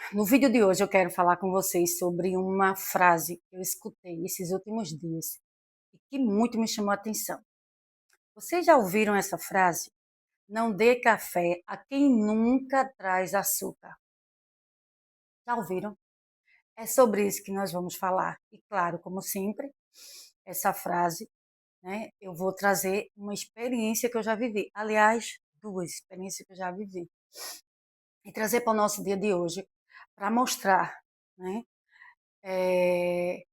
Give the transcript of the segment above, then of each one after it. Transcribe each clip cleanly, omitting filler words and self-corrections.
No vídeo de hoje eu quero falar com vocês sobre uma frase que eu escutei esses últimos dias e que muito me chamou a atenção. Vocês já ouviram essa frase? Não dê café a quem nunca traz açúcar. Já ouviram? É sobre isso que nós vamos falar. E claro, como sempre, essa frase, né, eu vou trazer uma experiência que eu já vivi. Aliás, duas experiências que eu já vivi. E trazer para o nosso dia de hoje para mostrar, né, eh,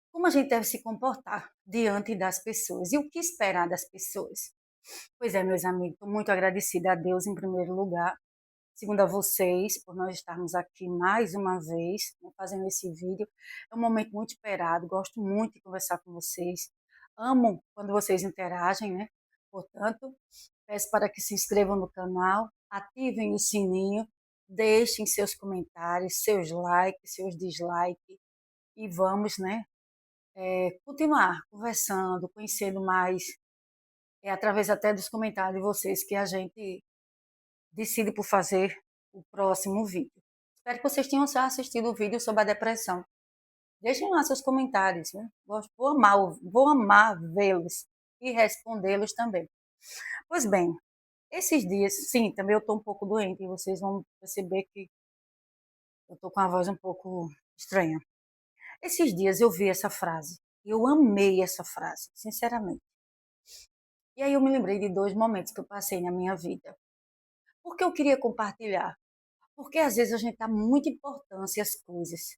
como a gente deve se comportar diante das pessoas e o que esperar das pessoas. Pois é, meus amigos, estou muito agradecida a Deus em primeiro lugar, segundo a vocês, por nós estarmos aqui mais uma vez, né, fazendo esse vídeo. É um momento muito esperado, gosto muito de conversar com vocês. Amo quando vocês interagem, né? Portanto, peço para que se inscrevam no canal, ativem o sininho, deixem seus comentários, seus likes, seus dislikes e vamos, né, continuar conversando, conhecendo mais, através até dos comentários de vocês que a gente decide por fazer o próximo vídeo. Espero que vocês tenham já assistido o vídeo sobre a depressão. Deixem lá seus comentários, né? Vou amar vê-los e respondê-los também. Pois bem, esses dias, sim, também eu estou um pouco doente e vocês vão perceber que eu estou com a voz um pouco estranha. Esses dias eu vi essa frase, eu amei essa frase, sinceramente. E aí eu me lembrei de dois momentos que eu passei na minha vida. Porque eu queria compartilhar. Porque às vezes a gente dá muita importância às coisas.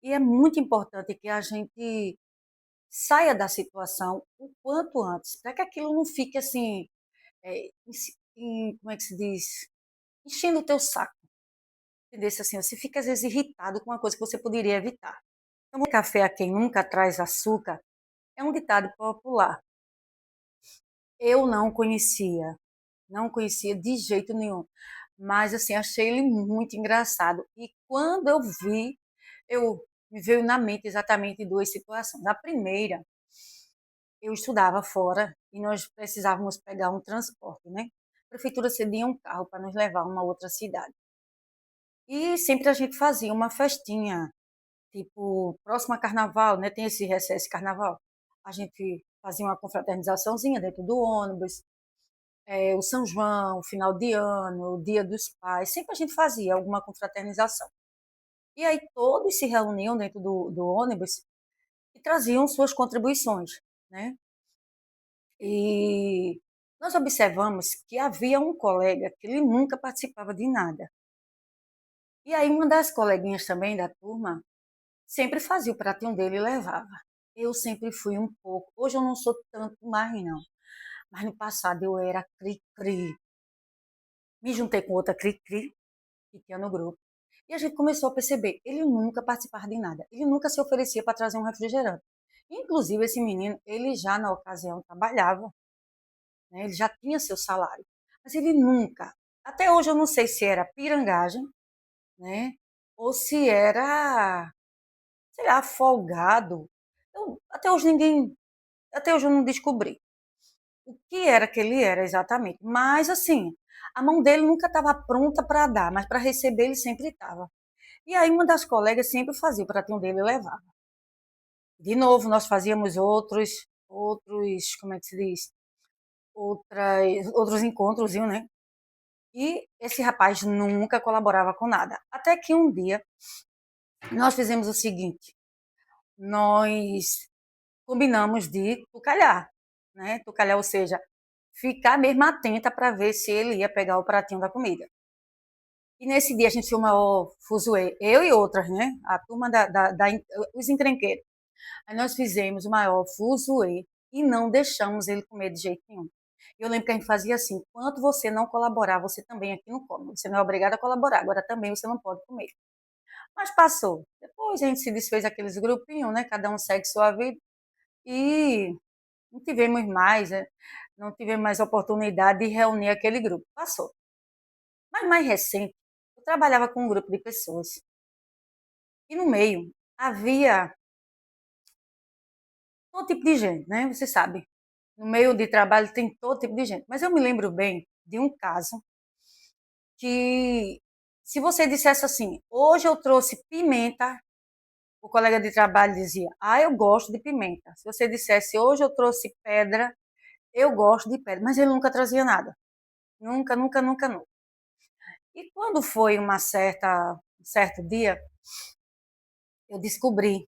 E é muito importante que a gente saia da situação o quanto antes, para que aquilo não fique assim, como é que se diz? Enchendo o teu saco. Entendeu? Assim, você fica às vezes irritado com uma coisa que você poderia evitar. Então, café a quem nunca traz açúcar é um ditado popular. Eu não conhecia de jeito nenhum. Mas, assim, achei ele muito engraçado. E quando eu vi, me veio na mente exatamente duas situações. A primeira, eu estudava fora e nós precisávamos pegar um transporte, né? A prefeitura cedia um carro para nos levar a uma outra cidade. E sempre a gente fazia uma festinha, tipo, próximo a carnaval, né? Tem esse recesso de carnaval. A gente fazia uma confraternizaçãozinha dentro do ônibus, o São João, o final de ano, o Dia dos Pais, sempre a gente fazia alguma confraternização. E aí todos se reuniam dentro do ônibus e traziam suas contribuições, né? E nós observamos que havia um colega que ele nunca participava de nada. E aí uma das coleguinhas também da turma sempre fazia o pratinho dele e levava. Eu sempre fui um pouco, hoje eu não sou tanto mais não, mas no passado eu era cri-cri. Me juntei com outra cri-cri que tinha no grupo. E a gente começou a perceber, ele nunca participava de nada, ele nunca se oferecia para trazer um refrigerante. Inclusive, esse menino, ele já na ocasião trabalhava, né? Ele já tinha seu salário, mas ele nunca, até hoje eu não sei se era pirangagem, né? Ou se era, sei lá, folgado. Até hoje eu não descobri o que era que ele era exatamente. Mas assim, a mão dele nunca estava pronta para dar, mas para receber ele sempre estava. E aí uma das colegas sempre fazia o pratinho dele e levava. De novo, nós fazíamos como é que se diz? Outros encontros, né? E esse rapaz nunca colaborava com nada. Até que um dia nós fizemos o seguinte: nós combinamos de tucalhar, né? Tucalhar, ou seja, ficar mesmo atenta para ver se ele ia pegar o pratinho da comida. E nesse dia a gente fez o maior fuzuê, eu e outras, né? A turma os encrenqueiros. Aí nós fizemos o maior fuzuê e não deixamos ele comer de jeito nenhum. Eu lembro que a gente fazia assim: enquanto você não colaborar, você também aqui não come. Você não é obrigado a colaborar, agora também você não pode comer. Mas passou. Depois a gente se desfez aqueles grupinhos, né? Cada um segue sua vida. E não tivemos mais, né? Não tivemos mais oportunidade de reunir aquele grupo. Passou. Mas mais recente, eu trabalhava com um grupo de pessoas. E no meio havia todo tipo de gente, né? Você sabe. No meio de trabalho tem todo tipo de gente. Mas eu me lembro bem de um caso que Se você dissesse assim, hoje eu trouxe pimenta, o colega de trabalho dizia, eu gosto de pimenta. Se você dissesse, hoje eu trouxe pedra, eu gosto de pedra. Mas ele nunca trazia nada. Nunca, nunca, nunca, nunca. E quando foi um certo dia, eu descobri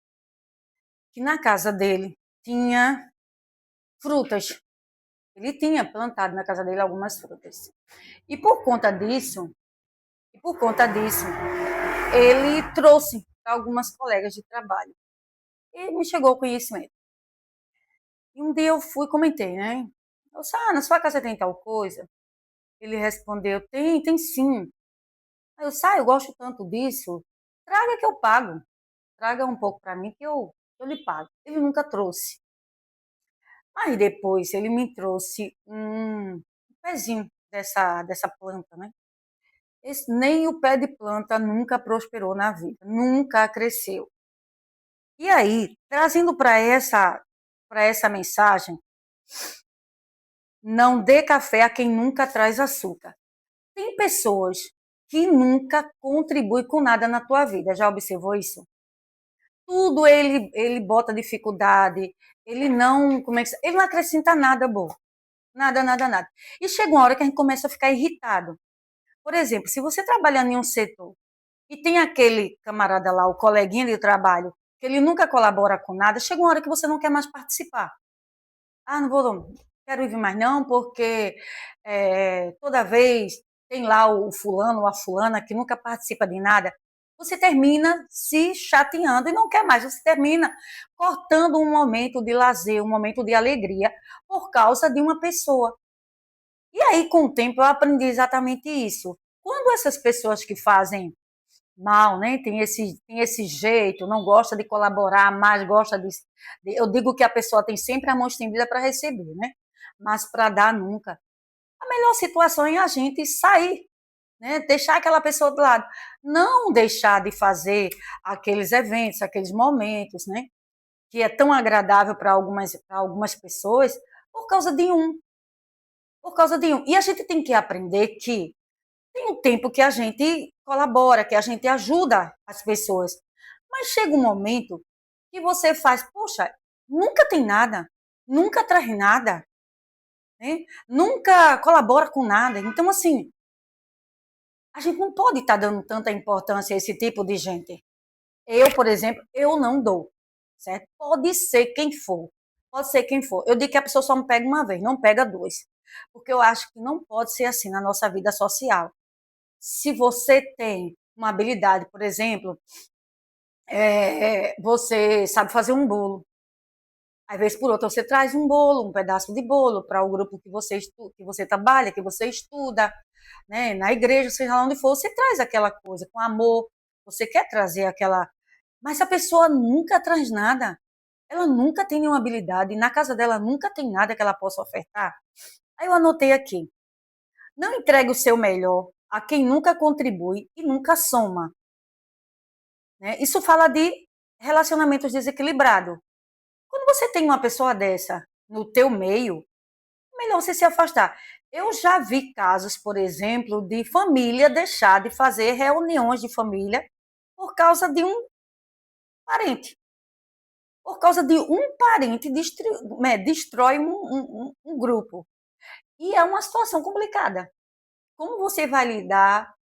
que na casa dele tinha frutas. Ele tinha plantado na casa dele algumas frutas. E por conta disso, ele trouxe para algumas colegas de trabalho. E me chegou o conhecimento. E um dia eu fui e comentei, né? Eu disse, na sua casa tem tal coisa? Ele respondeu, tem sim. Aí eu disse, eu gosto tanto disso. Traga que eu pago. Traga um pouco para mim que eu lhe pago. Ele nunca trouxe. Mas depois ele me trouxe um pezinho dessa planta, né? Nem o pé de planta nunca prosperou na vida, nunca cresceu. E aí, trazendo para essa mensagem, não dê café a quem nunca traz açúcar. Tem pessoas que nunca contribuem com nada na tua vida. Já observou isso? Tudo ele bota dificuldade, ele não acrescenta nada bom. Nada, nada, nada. E chega uma hora que a gente começa a ficar irritado. Por exemplo, se você trabalhando em um setor e tem aquele camarada lá, o coleguinha de trabalho, que ele nunca colabora com nada, chega uma hora que você não quer mais participar. Não vou, não quero ir mais não, porque toda vez tem lá o fulano ou a fulana que nunca participa de nada. Você termina se chateando e não quer mais. Você termina cortando um momento de lazer, um momento de alegria por causa de uma pessoa. E aí, com o tempo, eu aprendi exatamente isso. Quando essas pessoas que fazem mal, né, tem esse jeito, não gosta de colaborar, mas gosta eu digo que a pessoa tem sempre a mão estendida para receber, né? Mas para dar nunca. A melhor situação é a gente sair, né? Deixar aquela pessoa do lado. Não deixar de fazer aqueles eventos, aqueles momentos, né? Que é tão agradável para algumas pessoas por causa de um. Por causa de um. E a gente tem que aprender que tem um tempo que a gente colabora, que a gente ajuda as pessoas. Mas chega um momento que você faz, poxa, nunca tem nada, nunca traz nada, né? Nunca colabora com nada. Então, assim, a gente não pode estar dando tanta importância a esse tipo de gente. Eu, por exemplo, eu não dou, certo? Pode ser quem for, pode ser quem for. Eu digo que a pessoa só me pega uma vez, não pega duas. Porque eu acho que não pode ser assim na nossa vida social. Se você tem uma habilidade, por exemplo, você sabe fazer um bolo. Às vezes, por outra, você traz um bolo, um pedaço de bolo para o grupo que você trabalha, que você estuda, né? Na igreja, seja lá onde for, você traz aquela coisa com amor. Você quer trazer aquela. Mas a pessoa nunca traz nada. Ela nunca tem nenhuma habilidade. Na casa dela nunca tem nada que ela possa ofertar. Aí eu anotei aqui. Não entregue o seu melhor a quem nunca contribui e nunca soma. Né? Isso fala de relacionamentos desequilibrados. Quando você tem uma pessoa dessa no teu meio, é melhor você se afastar. Eu já vi casos, por exemplo, de família deixar de fazer reuniões de família por causa de um parente. Por causa de um parente destrói um grupo. E é uma situação complicada. Como você vai lidar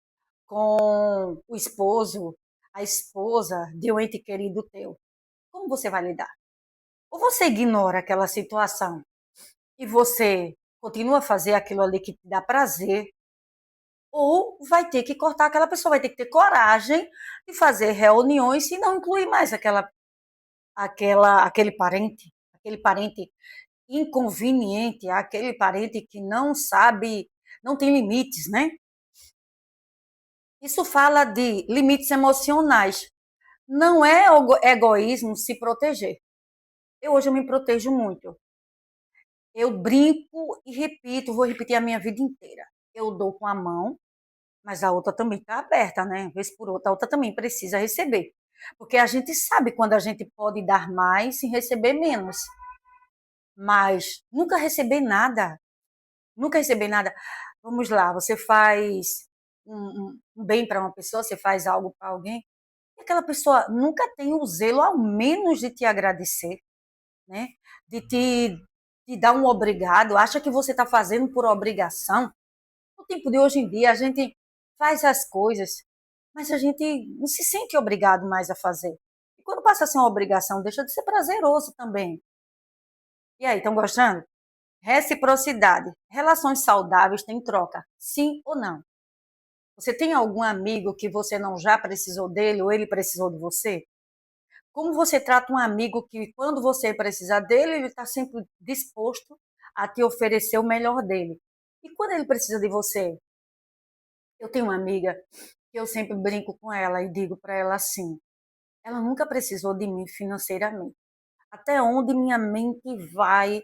com o esposo, a esposa de um ente querido teu? Como você vai lidar? Ou você ignora aquela situação e você continua a fazer aquilo ali que te dá prazer, ou vai ter que cortar aquela pessoa, vai ter que ter coragem de fazer reuniões e não incluir mais aquele parente inconveniente, aquele parente que não sabe, não tem limites, né? Isso fala de limites emocionais. Não é egoísmo se proteger. Hoje eu me protejo muito. Eu brinco e repito, vou repetir a minha vida inteira. Eu dou com a mão, mas a outra também está aberta, né? Vez por outra, a outra também precisa receber. Porque a gente sabe quando a gente pode dar mais e receber menos. Mas nunca receber nada. Nunca receber nada. Vamos lá, você faz um bem para uma pessoa, você faz algo para alguém, e aquela pessoa nunca tem o zelo, ao menos, de te agradecer, né? De te dar um obrigado, acha que você está fazendo por obrigação. No tempo de hoje em dia, a gente faz as coisas, mas a gente não se sente obrigado mais a fazer. E quando passa a ser uma obrigação, deixa de ser prazeroso também. E aí, estão gostando? Reciprocidade. Relações saudáveis têm troca, sim ou não? Você tem algum amigo que você não já precisou dele ou ele precisou de você? Como você trata um amigo que, quando você precisar dele, ele está sempre disposto a te oferecer o melhor dele? E quando ele precisa de você? Eu tenho uma amiga que eu sempre brinco com ela e digo para ela assim: ela nunca precisou de mim financeiramente. Até onde minha mente vai,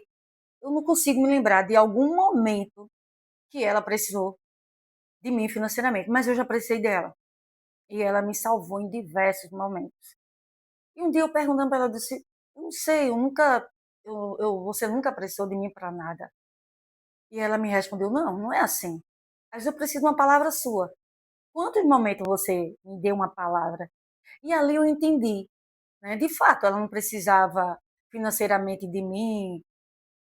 eu não consigo me lembrar de algum momento que ela precisou de mim financeiramente, mas eu já precisei dela. E ela me salvou em diversos momentos. E um dia eu perguntando para ela, eu disse: eu não sei, eu nunca, você nunca precisou de mim para nada. E ela me respondeu: não, não é assim. Mas eu preciso de uma palavra sua. Quantos momentos você me deu uma palavra? E ali eu entendi, né? De fato, ela não precisava financeiramente de mim,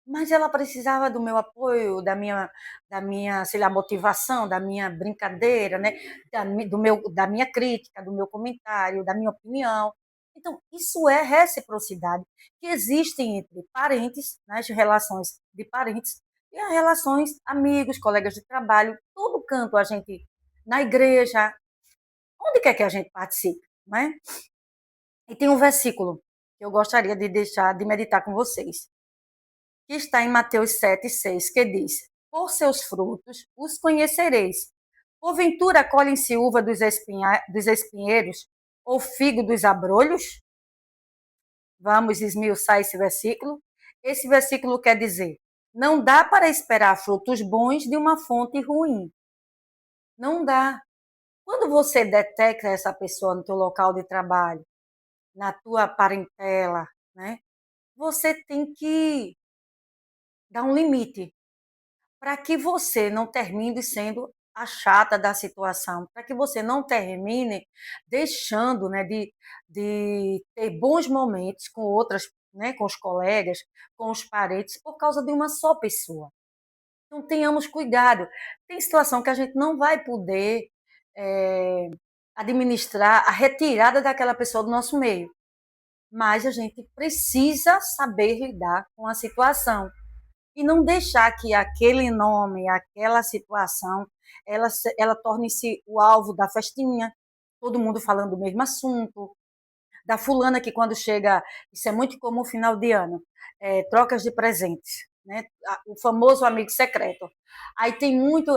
mas ela precisava do meu apoio, da minha, sei lá, motivação, da minha brincadeira, né? Da minha crítica, do meu comentário, da minha opinião. Então, isso é reciprocidade que existe entre parentes, né, as relações de parentes, e as relações amigos, colegas de trabalho, todo canto a gente, na igreja, onde quer que a gente participe, né? E tem um versículo que eu gostaria de deixar, de meditar com vocês, que está em Mateus 7,6, que diz: por seus frutos os conhecereis. Porventura colhem-se uva dos espinheiros ou figo dos abrolhos? Vamos esmiuçar esse versículo. Esse versículo quer dizer: não dá para esperar frutos bons de uma fonte ruim. Não dá. Quando você detecta essa pessoa no teu local de trabalho, na tua parentela, né? Você tem que dar um limite para que você não termine sendo a chata da situação, para que você não termine deixando, né, de ter bons momentos com outras, né, com os colegas, com os parentes, por causa de uma só pessoa. Então, tenhamos cuidado. Tem situação que a gente não vai poder é, administrar a retirada daquela pessoa do nosso meio, mas a gente precisa saber lidar com a situação e não deixar que aquele nome, aquela situação, ela torne-se o alvo da festinha, todo mundo falando do mesmo assunto, da fulana que quando chega, isso é muito comum no final de ano, trocas de presentes, né? O famoso amigo secreto. Aí tem muito,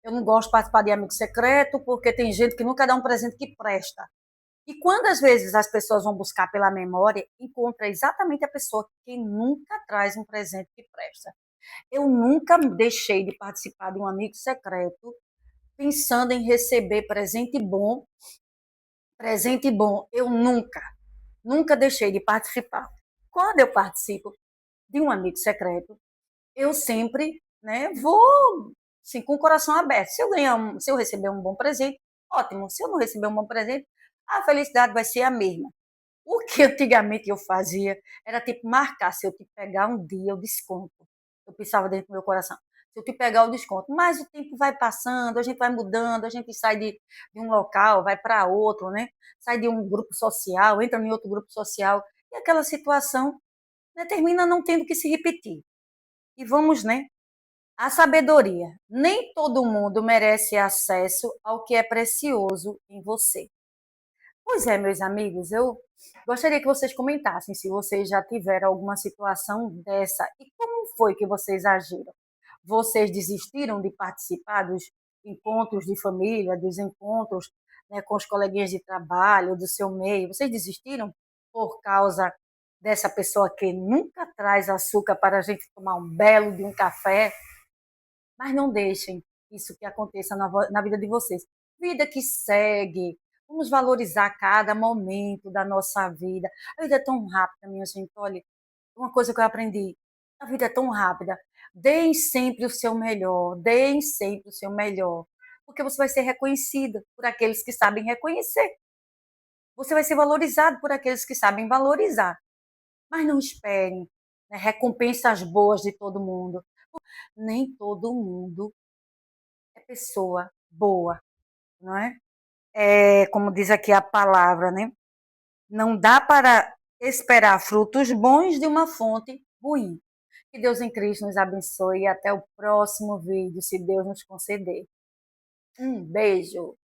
eu não gosto de participar de amigo secreto porque tem gente que nunca dá um presente que presta. E quando às vezes as pessoas vão buscar pela memória, encontra exatamente a pessoa que nunca traz um presente que presta. Eu nunca deixei de participar de um amigo secreto pensando em receber presente bom. Presente bom, eu nunca deixei de participar. Quando eu participo de um amigo secreto, eu sempre, né, vou assim, com o coração aberto. Se eu receber um bom presente, ótimo. Se eu não receber um bom presente, a felicidade vai ser a mesma. O que antigamente eu fazia era tipo marcar, se eu te pegar um dia, eu desconto. Eu pensava dentro do meu coração, se eu te pegar o desconto. Mas o tempo vai passando, a gente vai mudando, a gente sai de um local, vai para outro, né? Sai de um grupo social, entra em outro grupo social, e aquela situação, né, termina não tendo que se repetir. E vamos, né? A sabedoria. Nem todo mundo merece acesso ao que é precioso em você. Pois é, meus amigos, eu gostaria que vocês comentassem se vocês já tiveram alguma situação dessa e como foi que vocês agiram. Vocês desistiram de participar dos encontros de família, dos encontros, né, com os coleguinhas de trabalho, do seu meio? Vocês desistiram por causa dessa pessoa que nunca traz açúcar para a gente tomar um belo de um café? Mas não deixem isso que aconteça na vida de vocês. Vida que segue, vamos valorizar cada momento da nossa vida. A vida é tão rápida, minha gente. Olha, uma coisa que eu aprendi: a vida é tão rápida. Deem sempre o seu melhor, deem sempre o seu melhor. porque você vai ser reconhecida por aqueles que sabem reconhecer. Você vai ser valorizado por aqueles que sabem valorizar. Mas não esperem, né, recompensas boas de todo mundo. Nem todo mundo é pessoa boa, não é? Como diz aqui a palavra, né? Não dá para esperar frutos bons de uma fonte ruim. Que Deus em Cristo nos abençoe e até o próximo vídeo, se Deus nos conceder. Um beijo!